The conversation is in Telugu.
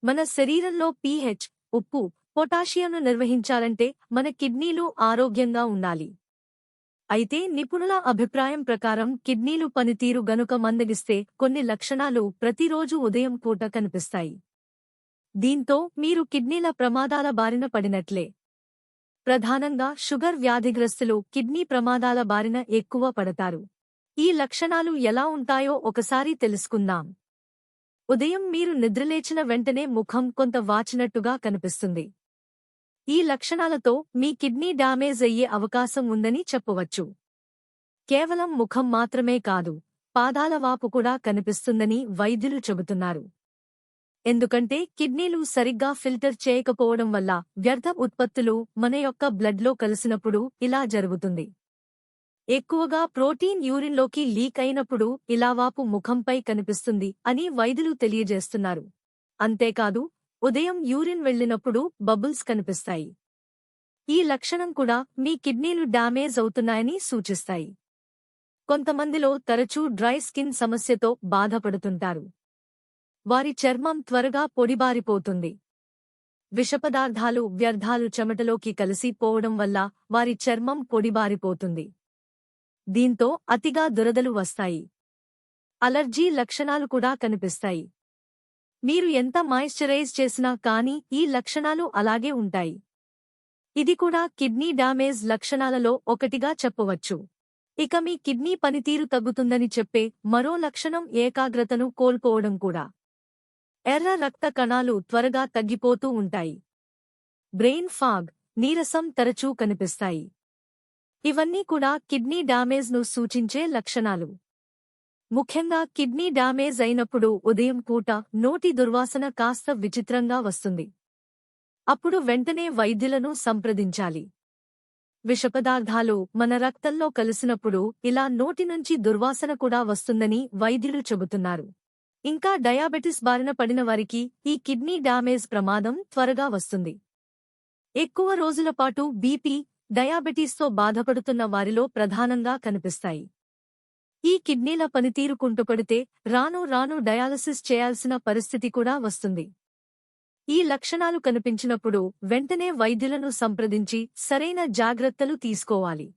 మన శరీరంలో pH, ఉప్పు, పొటాషియంను నిర్వహించాలంటే మన కిడ్నీలు ఆరోగ్యంగా ఉండాలి. అయితే నిపుణుల అభిప్రాయం ప్రకారం కిడ్నీలు పనితీరు గనుక మందగిస్తే కొన్ని లక్షణాలు ప్రతిరోజు ఉదయం పూట కనిపిస్తాయి. దీంతో మీరు కిడ్నీల ప్రమాదాల బారిన పడినట్లే. ప్రధానంగా షుగర్ వ్యాధిగ్రస్తులు కిడ్నీ ప్రమాదాల బారిన ఎక్కువ పడతారు. ఈ లక్షణాలు ఎలా ఉంటాయో ఒకసారి తెలుసుకుందాం. ఉదయం మీరు నిద్రలేచిన వెంటనే ముఖం కొంత వాచినట్టుగా కనిపిస్తుంది. ఈ లక్షణాలతో మీ కిడ్నీ డ్యామేజ్ అయ్యే అవకాశం ఉందని చెప్పవచ్చు. కేవలం ముఖం మాత్రమే కాదు, పాదాల వాపు కూడా కనిపిస్తుందని వైద్యులు చెబుతున్నారు. ఎందుకంటే కిడ్నీలు సరిగ్గా ఫిల్టర్ చేయకపోవడం వల్ల వ్యర్థ ఉత్పత్తులు మన యొక్క బ్లడ్లో కలిసినప్పుడు ఇలా జరుగుతుంది. ఎక్కువగా ప్రోటీన్ యూరిన్లోకి లీక్ అయినప్పుడు ఇలా వాపు ముఖంపై కనిపిస్తుంది అని వైద్యులు తెలియజేస్తున్నారు. అంతేకాదు, ఉదయం యూరిన్ వెళ్లినప్పుడు బబుల్స్ కనిపిస్తాయి. ఈ లక్షణం కూడా మీ కిడ్నీలు డ్యామేజ్ అవుతున్నాయని సూచిస్తాయి. కొంతమందిలో తరచూ డ్రై స్కిన్ సమస్యతో బాధపడుతుంటారు. వారి చర్మం త్వరగా పొడిబారిపోతుంది. విషపదార్థాలు, వ్యర్థాలు చెమటలోకి కలిసి పోవడం వల్ల వారి చర్మం పొడిబారిపోతుంది. దీంతో అతిగా దురదలు వస్తాయి. అలర్జీ లక్షణాలు కూడా కనిపిస్తాయి. మీరు ఎంత మాయిశ్చరైజ్ చేసినా కానీ ఈ లక్షణాలు అలాగే ఉంటాయి. ఇది కూడా కిడ్నీ డ్యామేజ్ లక్షణాలలో ఒకటిగా చెప్పవచ్చు. ఇక మీ కిడ్నీ పనితీరు తగ్గుతుందని చెప్పే మరో లక్షణం ఏకాగ్రతను కోల్పోవడం కూడా. ఎర్ర రక్త కణాలు త్వరగా తగ్గిపోతూ ఉంటాయి. బ్రెయిన్ ఫాగ్, నీరసం తరచూ కనిపిస్తాయి. ఇవన్నీ కూడా కిడ్నీ డ్యామేజ్ను సూచించే లక్షణాలు. ముఖ్యంగా కిడ్నీ డ్యామేజ్ అయినప్పుడు ఉదయం పూట నోటి దుర్వాసన కాస్త విచిత్రంగా వస్తుంది. అప్పుడు వెంటనే వైద్యులను సంప్రదించాలి. విషపదార్థాలు మన రక్తంలో కలిసినప్పుడు ఇలా నోటి నుంచి దుర్వాసన కూడా వస్తుందని వైద్యులు చెబుతున్నారు. ఇంకా డయాబెటిస్ బారిన పడిన వారికి ఈ కిడ్నీ డ్యామేజ్ ప్రమాదం త్వరగా వస్తుంది. ఎక్కువ రోజుల పాటు బీపీ, డయాబెటీస్తో బాధపడుతున్న వారిలో ప్రధానంగా కనిపిస్తాయి. ఈ కిడ్నీల పనితీరు కుంటుపడితే రాను రాను డయాలసిస్ చేయాల్సిన పరిస్థితి కూడా వస్తుంది. ఈ లక్షణాలు కనిపించినప్పుడు వెంటనే వైద్యులను సంప్రదించి సరైన జాగ్రత్తలు తీసుకోవాలి.